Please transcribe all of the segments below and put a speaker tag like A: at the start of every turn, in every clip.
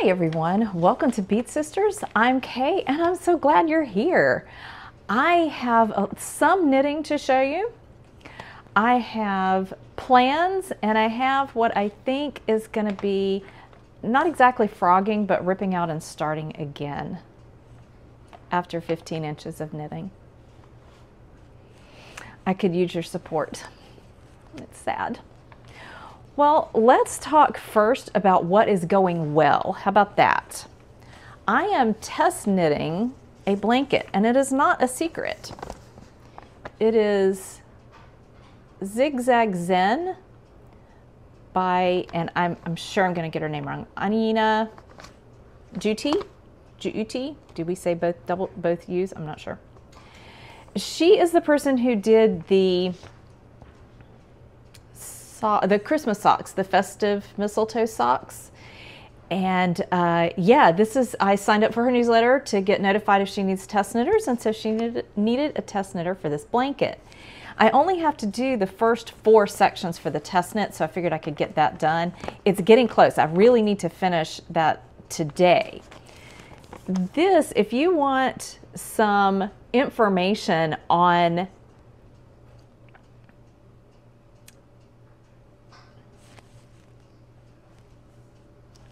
A: Hi everyone, welcome to Beat Sisters. I'm Kay and I'm so glad you're here. I have some knitting to show you. I have plans and I have what I think is going to be not exactly frogging but ripping out and starting again after 15 inches of knitting. I could use your support. It's sad. Well, let's talk first about what is going well. How about that? I am test knitting a blanket, and it is not a secret. It is Zigzag Zen by, and I'm sure I'm going to get her name wrong, Anina Juti? Do we say both U's? I'm not sure. She is the person who did the Christmas socks, the festive mistletoe socks. And yeah, I signed up for her newsletter to get notified if she needs test knitters, and so she needed a test knitter for this blanket. I only have to do the first 4 sections for the test knit, so I figured I could get that done. It's getting close. I really need to finish that today. This, if you want some information on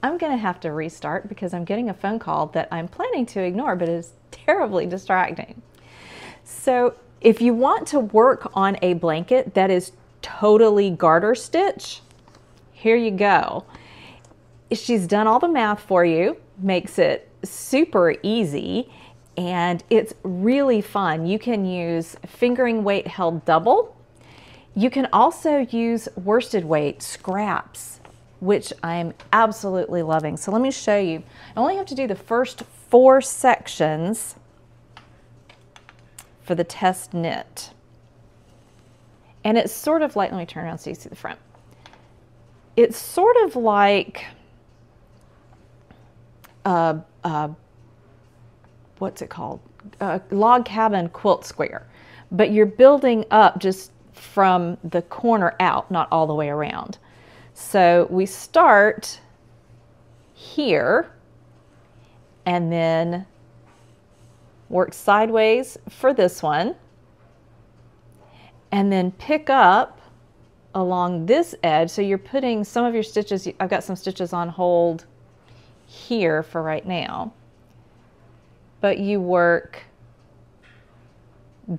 A: I'm going to have to restart because I'm getting a phone call that I'm planning to ignore, but is terribly distracting. So if you want to work on a blanket that is totally garter stitch, here you go. She's done all the math for you, makes it super easy, and it's really fun. You can use fingering weight held double. You can also use worsted weight scraps, which I'm absolutely loving. So let me show you. I only have to do the first 4 sections for the test knit. And it's sort of like, let me turn around so you see the front. It's sort of like, what's it called? Log cabin quilt square. But you're building up just from the corner out, not all the way around. So we start here and then work sideways for this one and then pick up along this edge. So you're putting some of your stitches, I've got some stitches on hold here for right now, but you work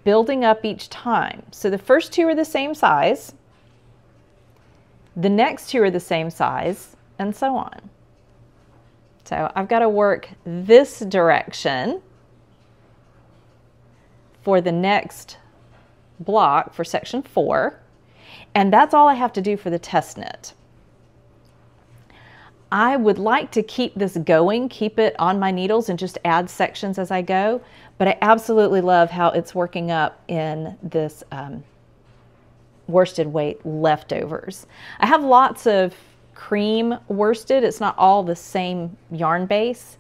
A: building up each time. So the first 2 are the same size. The next 2 are the same size, and so on. So I've got to work this direction for the next block for section 4, and that's all I have to do for the test knit. I would like to keep this going, keep it on my needles and just add sections as I go, but I absolutely love how it's working up in this worsted weight leftovers. I have lots of cream worsted. It's not all the same yarn base,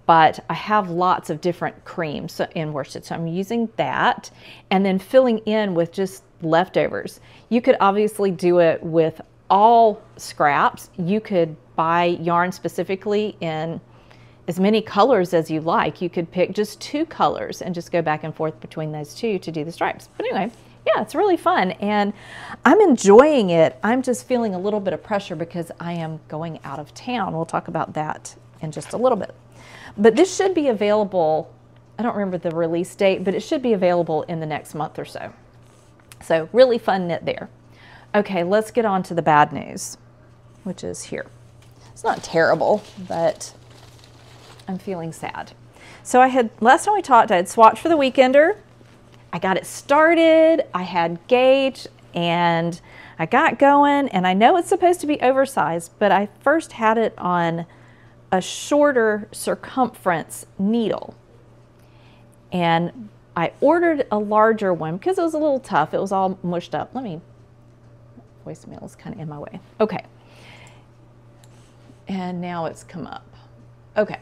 A: but I have lots of different creams in worsted. So I'm using that and then filling in with just leftovers. You could obviously do it with all scraps. You could buy yarn specifically in as many colors as you like. You could pick just 2 colors and just go back and forth between those 2 to do the stripes. But anyway, yeah, it's really fun and I'm enjoying it. I'm just feeling a little bit of pressure because I am going out of town. We'll talk about that in just a little bit. But this should be available, I don't remember the release date, but it should be available in the next month or so. So really fun knit there. Okay, let's get on to the bad news, which is here. It's not terrible, but I'm feeling sad. So last time we talked, I had swatched for the Weekender. I got it started, I had gauge, and I got going, and I know it's supposed to be oversized, but I first had it on a shorter circumference needle. And I ordered a larger one because it was a little tough. It was all mushed up. Voicemail is kind of in my way. Okay. And now it's come up. Okay.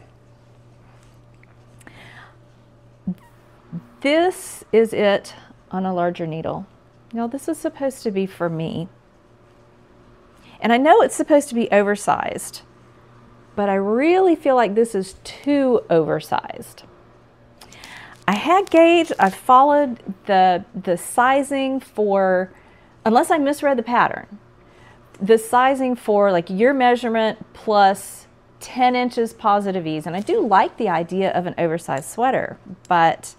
A: This is it on a larger needle. Now this is supposed to be for me. And I know it's supposed to be oversized, but I really feel like this is too oversized. I had gauged, I followed the sizing for, unless I misread the pattern, the sizing for like your measurement plus 10 inches positive ease. And I do like the idea of an oversized sweater, but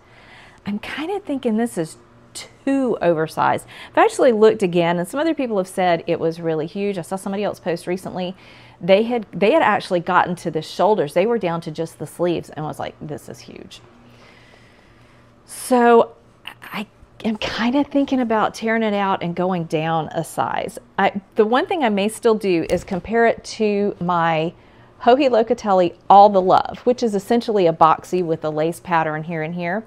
A: I'm kind of thinking this is too oversized. I've actually looked again, and some other people have said it was really huge. I saw somebody else post recently. They had actually gotten to the shoulders. They were down to just the sleeves, and was like, this is huge. So I am kind of thinking about tearing it out and going down a size. The one thing I may still do is compare it to my Joji Locatelli All the Love, which is essentially a boxy with a lace pattern here and here.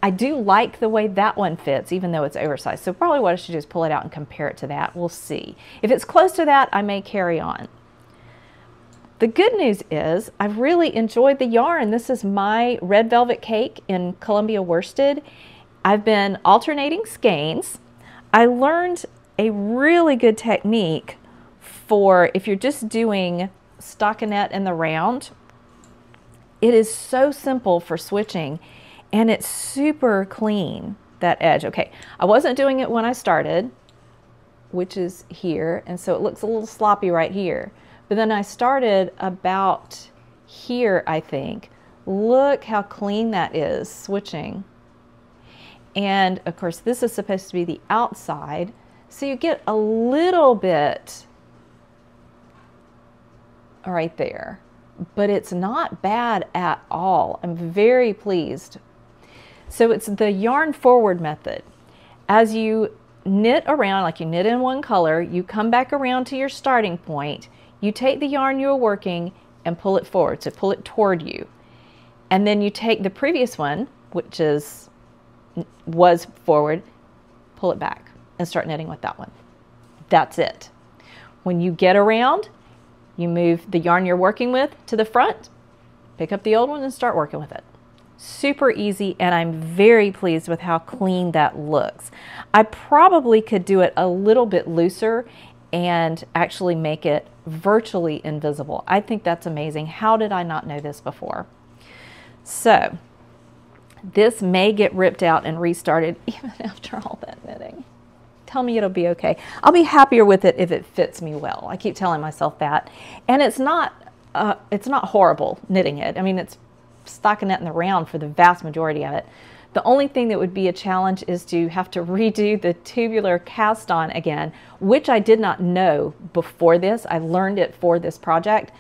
A: I do like the way that one fits, even though it's oversized. So probably what I should do is pull it out and compare it to that. We'll see. If it's close to that, I may carry on. The good news is I've really enjoyed the yarn. This is my Red Velvet Cake in Columbia worsted. I've been alternating skeins. I learned a really good technique for if you're just doing stockinette in the round. It is so simple for switching, and it's super clean, that edge. Okay, I wasn't doing it when I started, which is here, and so it looks a little sloppy right here. But then I started about here, I think. Look how clean that is, switching. And of course, this is supposed to be the outside, so you get a little bit right there, but it's not bad at all. I'm very pleased. So it's the yarn forward method. As you knit around, like you knit in one color, you come back around to your starting point, you take the yarn you're working and pull it forward, so pull it toward you. And then you take the previous one, which was forward, pull it back and start knitting with that one. That's it. When you get around, you move the yarn you're working with to the front, pick up the old one and start working with it. Super easy, and I'm very pleased with how clean that looks. I probably could do it a little bit looser and actually make it virtually invisible. I think that's amazing. How did I not know this before? So this may get ripped out and restarted even after all that knitting. Tell me it'll be okay. I'll be happier with it if it fits me well. I keep telling myself that. And it's not horrible knitting it. I mean, it's stockinette in the round for the vast majority of it. The only thing that would be a challenge is to have to redo the tubular cast on again, which I did not know before this. I learned it for this project,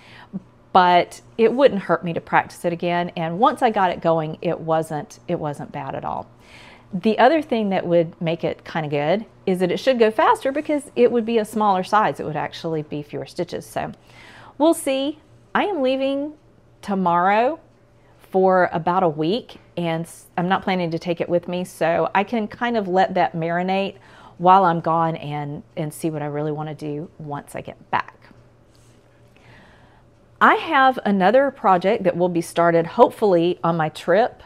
A: but it wouldn't hurt me to practice it again. And once I got it going, it wasn't bad at all. The other thing that would make it kind of good is that it should go faster because it would be a smaller size. It would actually be fewer stitches. So we'll see. I am leaving tomorrow for about a week, and I'm not planning to take it with me, so I can kind of let that marinate while I'm gone and see what I really want to do once I get back. I have another project that will be started hopefully on my trip.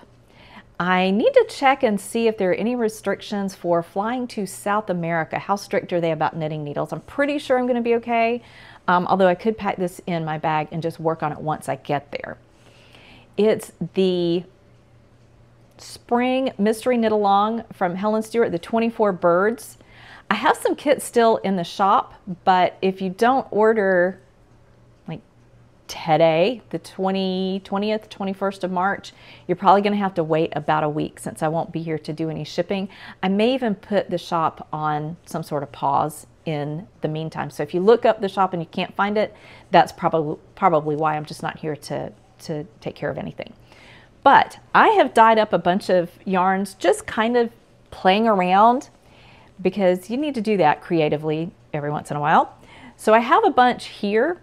A: I need to check and see if there are any restrictions for flying to South America. How strict are they about knitting needles? I'm pretty sure I'm going to be okay, although I could pack this in my bag and just work on it once I get there. It's the Spring Mystery Knit Along from Helen Stewart, the 24 Birds. I have some kits still in the shop, but if you don't order like today, the 20th, 21st of March, you're probably going to have to wait about a week since I won't be here to do any shipping. I may even put the shop on some sort of pause in the meantime. So if you look up the shop and you can't find it, that's probably why I'm just not here to take care of anything. But I have dyed up a bunch of yarns just kind of playing around, because you need to do that creatively every once in a while. So I have a bunch here,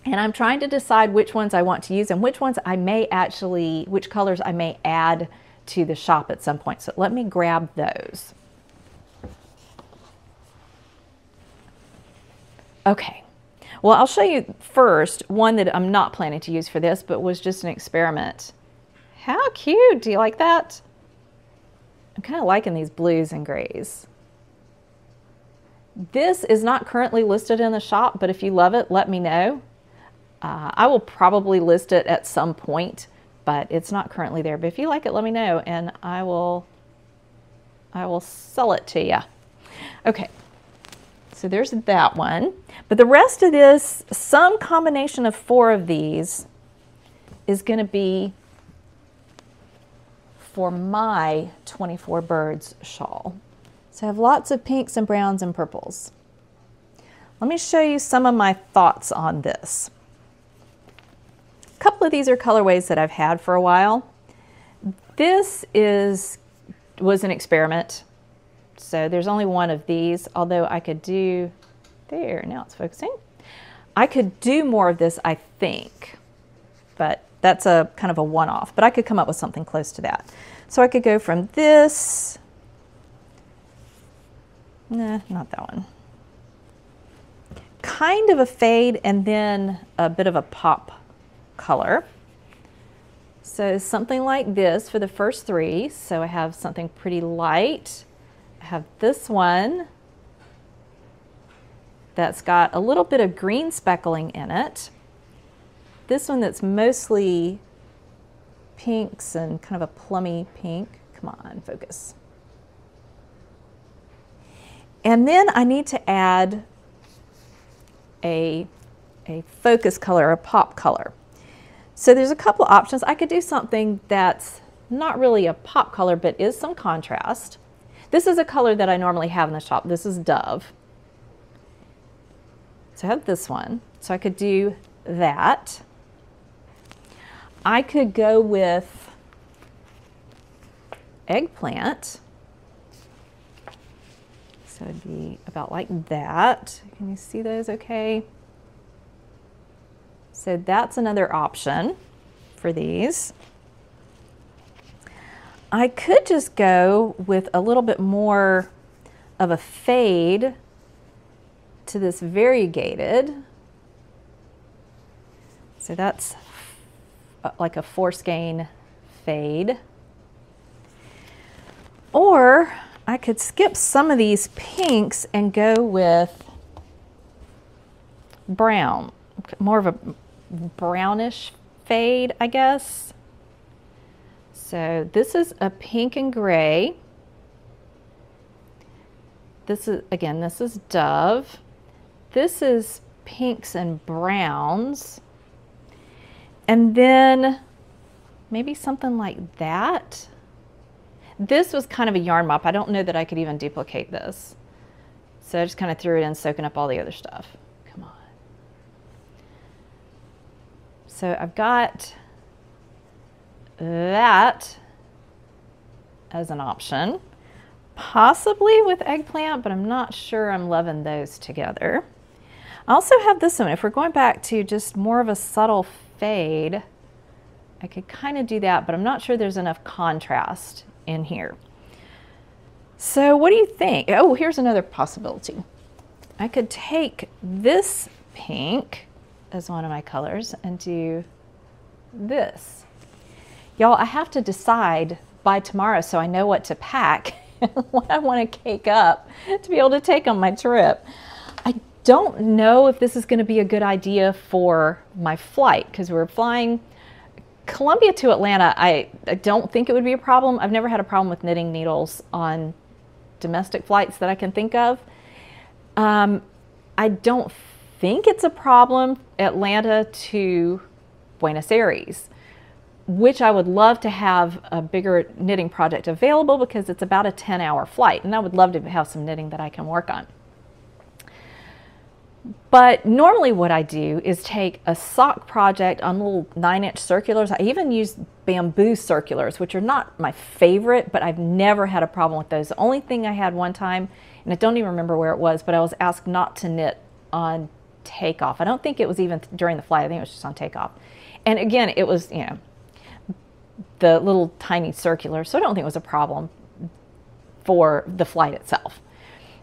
A: and I'm trying to decide which ones I want to use and which ones I may actually, which colors I may add to the shop at some point. So let me grab those. Okay. Well, I'll show you first one that I'm not planning to use for this, but was just an experiment. How cute! Do you like that? I'm kind of liking these blues and grays. This is not currently listed in the shop, but if you love it, let me know. I will probably list it at some point, but it's not currently there. But if you like it, let me know, and I will sell it to you. Okay, so there's that one. But the rest of this, some combination of 4 of these is going to be for my 24 Birds shawl. So I have lots of pinks and browns and purples. Let me show you some of my thoughts on this. A couple of these are colorways that I've had for a while. This was an experiment. So there's only one of these, although I could do, there, now it's focusing. I could do more of this, I think, but that's a kind of a one-off, but I could come up with something close to that. So I could go from this, nah, not that one. Kind of a fade and then a bit of a pop color. So something like this for the first 3. So I have something pretty light. I have this one that's got a little bit of green speckling in it. This one that's mostly pinks and kind of a plummy pink. Come on, focus. And then I need to add a focus color, a pop color. So there's a couple of options. I could do something that's not really a pop color, but is some contrast. This is a color that I normally have in the shop. This is Dove. So I have this one. So I could do that. I could go with eggplant. So it'd be about like that. Can you see those okay? So that's another option for these. I could just go with a little bit more of a fade to this variegated. So that's like a foreskein fade. Or I could skip some of these pinks and go with brown, more of a brownish fade, I guess. So this is a pink and gray. This is, again, this is Dove. This is pinks and browns. And then maybe something like that. This was kind of a yarn mop. I don't know that I could even duplicate this. So I just kind of threw it in, soaking up all the other stuff. Come on. So I've got that as an option, possibly with eggplant, but I'm not sure I'm loving those together. I also have this one. If we're going back to just more of a subtle fade, I could kind of do that, but I'm not sure there's enough contrast in here. So what do you think? Oh, here's another possibility. I could take this pink as one of my colors and do this. Y'all, I have to decide by tomorrow so I know what to pack and what I want to cake up to be able to take on my trip. I don't know if this is going to be a good idea for my flight because we're flying Columbia to Atlanta. I don't think it would be a problem. I've never had a problem with knitting needles on domestic flights that I can think of. I don't think it's a problem Atlanta to Buenos Aires, which I would love to have a bigger knitting project available because it's about a 10-hour flight, and I would love to have some knitting that I can work on. But normally what I do is take a sock project on little 9-inch circulars. I even use bamboo circulars, which are not my favorite, but I've never had a problem with those. The only thing I had one time, and I don't even remember where it was, but I was asked not to knit on takeoff. I don't think it was even during the flight. I think it was just on takeoff. And again, it was, you know, the little tiny circular, so I don't think it was a problem for the flight itself.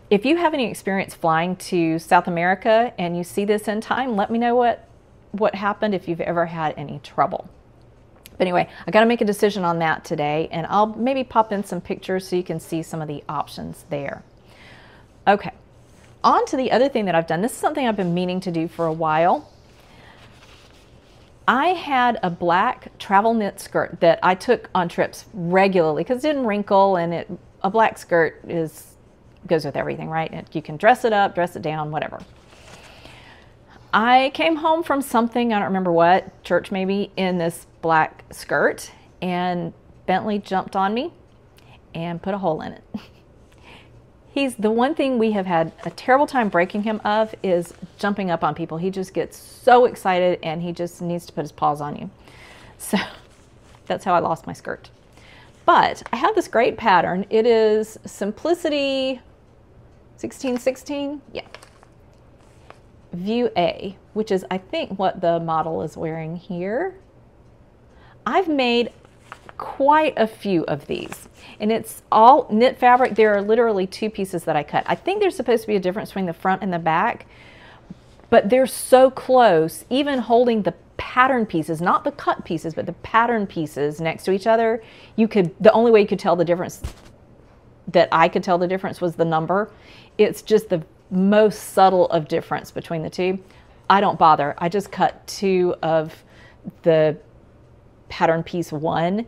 A: If you have any experience flying to South America and you see this in time, let me know what happened if you've ever had any trouble. But anyway, I got to make a decision on that today, and I'll maybe pop in some pictures so you can see some of the options there. Okay, on to the other thing that I've done. This is something I've been meaning to do for a while. I had a black travel knit skirt that I took on trips regularly because it didn't wrinkle, and a black skirt goes with everything, right? You can dress it up, dress it down, whatever. I came home from something, I don't remember what, church maybe, in this black skirt, and Bentley jumped on me and put a hole in it. He's the one thing we have had a terrible time breaking him of is jumping up on people. He just gets so excited and he just needs to put his paws on you. So that's how I lost my skirt. But I have this great pattern. It is Simplicity 1616, yeah. View A, which is I think what the model is wearing here. I've made quite a few of these, and it's all knit fabric. There are literally 2 pieces that I cut. I think there's supposed to be a difference between the front and the back, but they're so close, even holding the pattern pieces, not the cut pieces, but the pattern pieces next to each other. The only way you could tell the difference, that I could tell the difference, was the number. It's just the most subtle of difference between the 2. I don't bother. I just cut 2 of the pattern piece 1,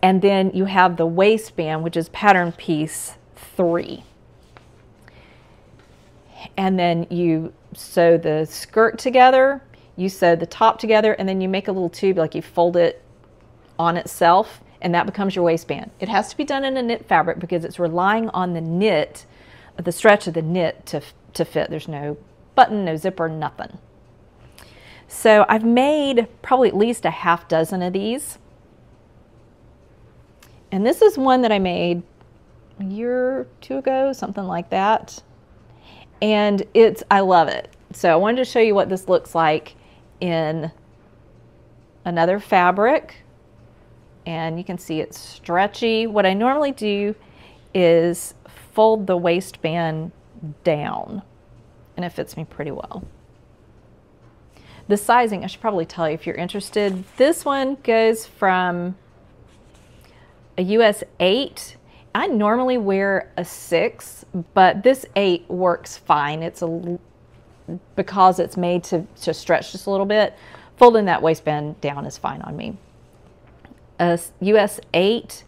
A: and then you have the waistband, which is pattern piece 3. And then you sew the skirt together, you sew the top together, and then you make a little tube, like you fold it on itself, and that becomes your waistband. It has to be done in a knit fabric because it's relying on the knit, the stretch of the knit to fit. There's no button, no zipper, nothing. So I've made probably at least a half dozen of these. And this is one that I made a year or 2 ago, something like that. And I love it. So I wanted to show you what this looks like in another fabric. And you can see it's stretchy. What I normally do is fold the waistband down, and it fits me pretty well. The sizing, I should probably tell you if you're interested. This one goes from a US 8. I normally wear a 6, but this 8 works fine. Because it's made to stretch just a little bit. Folding that waistband down is fine on me. A US 8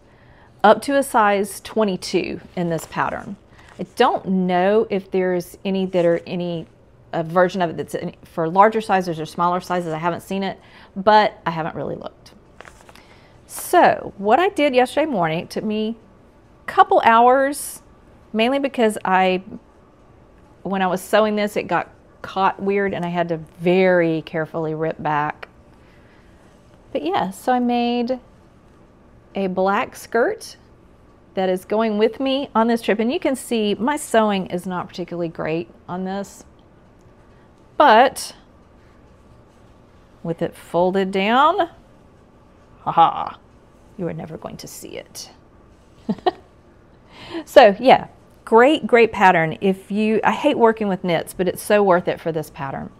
A: up to a size 22 in this pattern. I don't know if there's any that are a version of it that's for larger sizes or smaller sizes. I haven't seen it, but I haven't really looked. So what I did yesterday morning, it took me a couple hours, mainly because when I was sewing this, it got caught weird and I had to very carefully rip back. But yeah, so I made a black skirt that is going with me on this trip. And you can see my sewing is not particularly great on this, but with it folded down, haha, you are never going to see it. So yeah, great pattern. I hate working with knits, but it's so worth it for this pattern.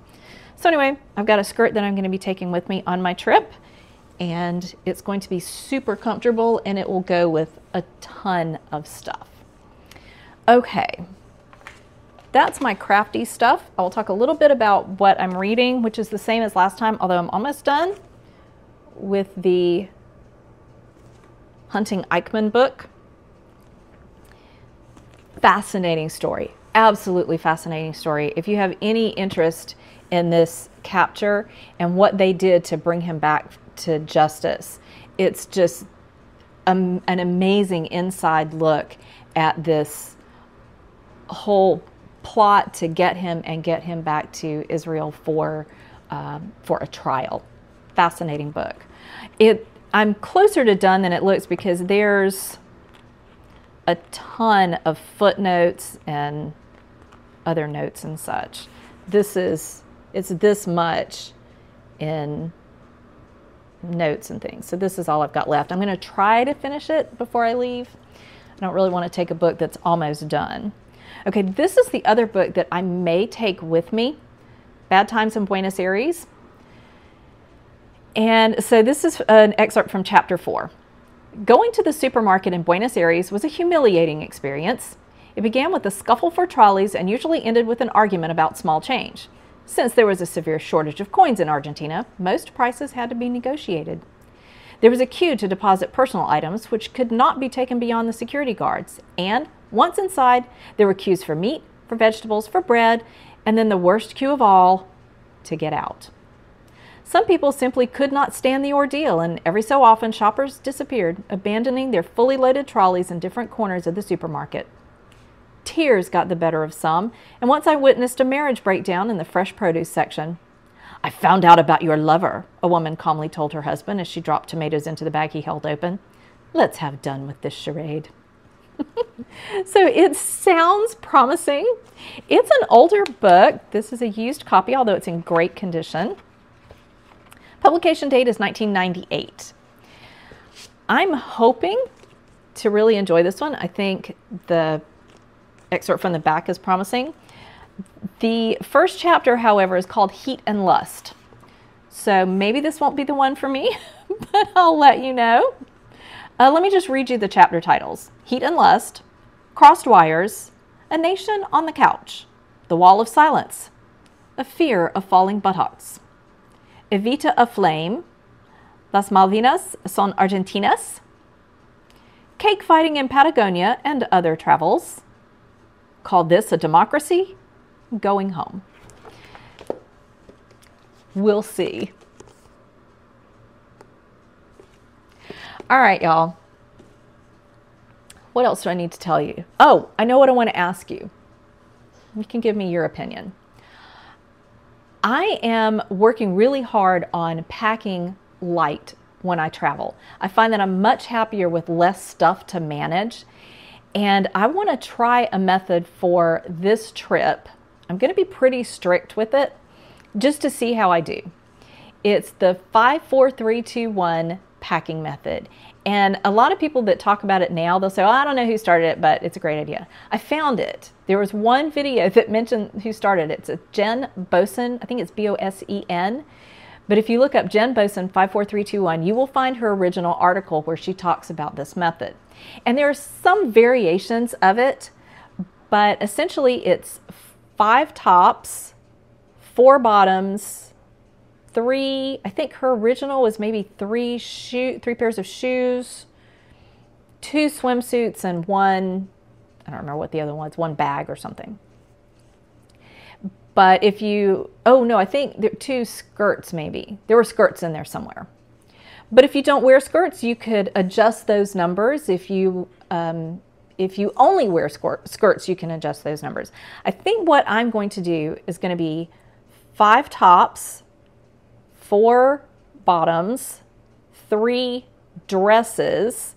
A: So anyway, I've got a skirt that I'm going to be taking with me on my trip, and it's going to be super comfortable, and it will go with a ton of stuff. Okay, that's my crafty stuff. I will talk a little bit about what I'm reading, which is the same as last time, although I'm almost done with the Hunting Eichmann book. Fascinating story, absolutely fascinating story. If you have any interest in this capture and what they did to bring him back to justice, it's just an amazing inside look at this whole plot to get him back to Israel for a trial. Fascinating book. I'm closer to done than it looks because there's a ton of footnotes and other notes and such. It's this much in notes and things. So this is all I've got left. I'm going to try to finish it before I leave. I don't really want to take a book that's almost done. Okay, this is the other book that I may take with me, Bad Times in Buenos Aires. And so this is an excerpt from chapter 4. Going to the supermarket in Buenos Aires was a humiliating experience. It began with a scuffle for trolleys and usually ended with an argument about small change. Since there was a severe shortage of coins in Argentina, most prices had to be negotiated. There was a queue to deposit personal items, which could not be taken beyond the security guards. And once inside, there were queues for meat, for vegetables, for bread, and then the worst queue of all, to get out. Some people simply could not stand the ordeal, and every so often shoppers disappeared, abandoning their fully loaded trolleys in different corners of the supermarket. Tears got the better of some, and once I witnessed a marriage breakdown in the fresh produce section. "I found out about your lover," a woman calmly told her husband as she dropped tomatoes into the bag he held open. "Let's have done with this charade." So it sounds promising. It's an older book. This is a used copy, although it's in great condition. Publication date is 1998. I'm hoping to really enjoy this one. I think the excerpt from the back is promising. The first chapter, however, is called Heat and Lust. So maybe this won't be the one for me, but I'll let you know. Let me just read you the chapter titles. Heat and Lust, Crossed Wires, A Nation on the Couch, The Wall of Silence, A Fear of Falling Buttocks, Evita a Flame, Las Malvinas son Argentinas, Cake Fighting in Patagonia and Other Travels, Call This a Democracy? Going Home. We'll see. All right, y'all. What else do I need to tell you? Oh, I know what I want to ask you. You can give me your opinion. I am working really hard on packing light when I travel. I find that I'm much happier with less stuff to manage, and I want to try a method for this trip. I'm going to be pretty strict with it just to see how I do. It's the 5-4-3-2-1 packing method. And a lot of people that talk about it now, they'll say, "Oh, I don't know who started it, but it's a great idea." I found it. There was one video that mentioned who started it. It's a Jen Bosen. I think it's Bosen. But if you look up Jen Bosen 5-4-3-2-1, you will find her original article where she talks about this method. And there are some variations of it, but essentially it's 5 tops, 4 bottoms, 3, I think her original was maybe 3 pairs of shoes, 2 swimsuits, and 1, I don't remember what the other one was, 1 bag or something. But if you, oh no, I think there 2 skirts maybe. There were skirts in there somewhere. But if you don't wear skirts, you could adjust those numbers. If you only wear skirts, you can adjust those numbers. I think what I'm going to do is going to be 5 tops, 4 bottoms, 3 dresses,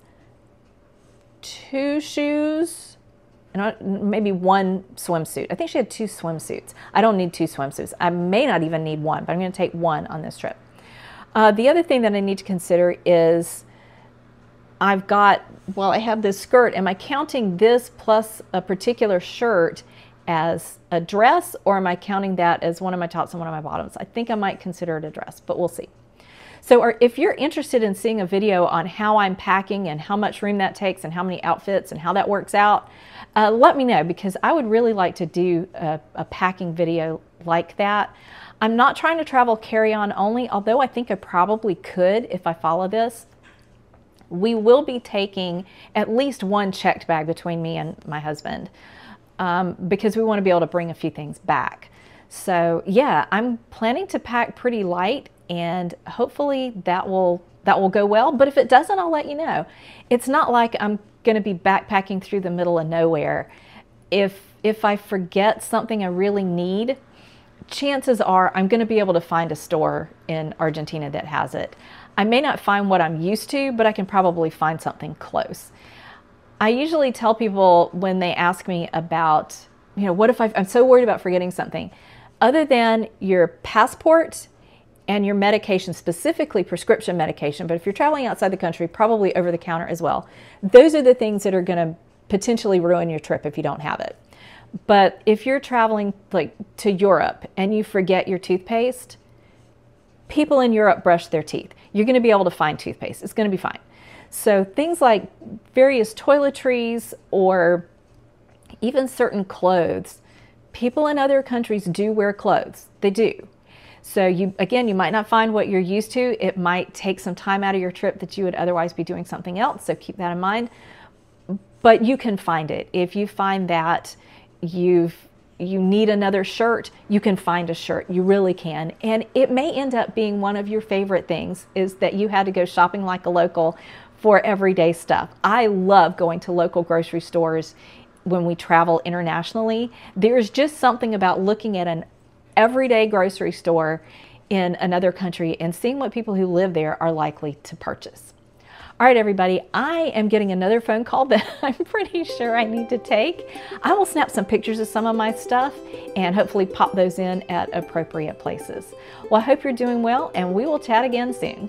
A: 2 shoes, and maybe 1 swimsuit. I think she had 2 swimsuits. I don't need 2 swimsuits. I may not even need 1, but I'm going to take 1 on this trip. The other thing that I need to consider is I have this skirt. Am I counting this plus a particular shirt as a dress, or am I counting that as one of my tops and one of my bottoms? I think I might consider it a dress, but we'll see. So if you're interested in seeing a video on how I'm packing and how much room that takes and how many outfits and how that works out, let me know, because I would really like to do a packing video like that. I'm not trying to travel carry-on only, although I think I probably could if I follow this. We will be taking at least 1 checked bag between me and my husband, because we want to be able to bring a few things back. So yeah, I'm planning to pack pretty light, and hopefully that will go well. But if it doesn't, I'll let you know. It's not like I'm going to be backpacking through the middle of nowhere. If I forget something I really need, chances are I'm going to be able to find a store in Argentina that has it. I may not find what I'm used to, but I can probably find something close. I usually tell people when they ask me about, what if I'm so worried about forgetting something, other than your passport and your medication, specifically prescription medication, but if you're traveling outside the country, probably over the counter as well. Those are the things that are going to potentially ruin your trip if you don't have it. But if you're traveling like to Europe and you forget your toothpaste, people in Europe brush their teeth. You're going to be able to find toothpaste. It's going to be fine. So things like various toiletries or even certain clothes, People in other countries do wear clothes. They do. So you might not find what you're used to. It might take some time out of your trip that you would otherwise be doing something else. So keep that in mind. But you can find it. If you find that you need another shirt, you can find a shirt. You really can. And it may end up being one of your favorite things, is that you had to go shopping like a local for everyday stuff. I love going to local grocery stores when we travel internationally. There's just something about looking at an everyday grocery store in another country and seeing what people who live there are likely to purchase. All right, everybody, I am getting another phone call that I'm pretty sure I need to take. I will snap some pictures of some of my stuff and hopefully pop those in at appropriate places. Well, I hope you're doing well, and we will chat again soon.